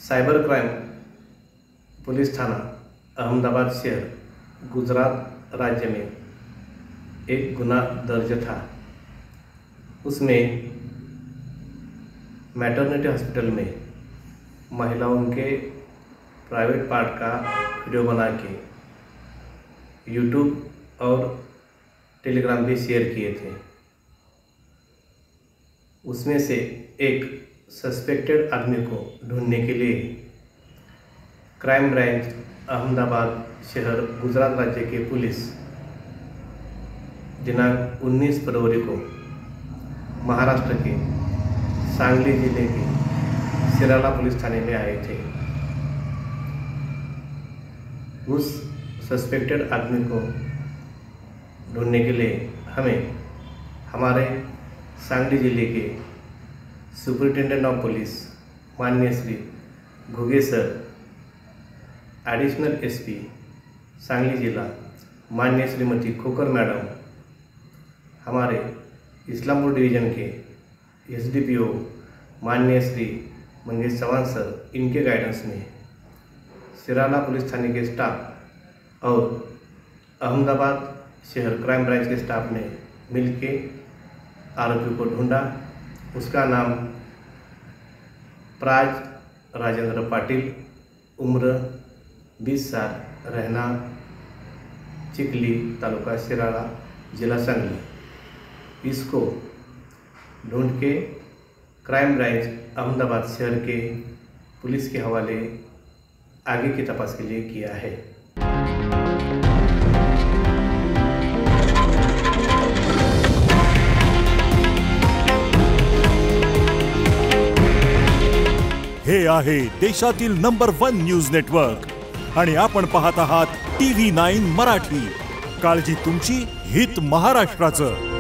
Cyber crime police थाना अहमदाबाद शहर गुजरात राज्य में एक गुनाह दर्ज था। उसमें मैटरनिटी हॉस्पिटल में महिलाओं के प्राइवेट पार्ट का वीडियो बना के यूट्यूब और टेलीग्राम पे शेयर किए थे। उसमें से एक सस्पेक्टेड आदमी को ढूंढने के लिए क्राइम ब्रांच अहमदाबाद शहर गुजरात राज्य के पुलिस दिनांक 19 फरवरी को महाराष्ट्र के सांगली जिले के सिराला पुलिस थाने में आए थे। उस सस्पेक्टेड आदमी को ढूंढने के लिए हमें हमारे सांगली जिले के सुपरिटेंडेंट ऑफ पुलिस माननीय Shri Ghuge sir, additional SP Sangli जिला माननीय श्रीमती खोकर मैडम, हमारे इस्लामपुर डिवीज़न के एसडीपीओ माननीय श्री मंगेश चौहान सर, इनके गाइडेंस में सिराला पुलिस थाने के स्टाफ और अहमदाबाद शहर क्राइम ब्रांच के स्टाफ ने मिलके आरोपी को ढूंढा। उसका नाम प्राज राजेंद्र पाटिल, उम्र 20 साल, रहना चिखली, तालुका सिराला, जिला सांगली। इसको ढूंढ के क्राइम ब्रांच अहमदाबाद शहर के पुलिस के हवाले आगे की तपास के लिए किया है। हे आहे देशातील नंबर 1 न्यूज नेटवर्क आणि आपण पाहत आहात TV9 मराठी। काळजी तुमची, हित महाराष्ट्राचं।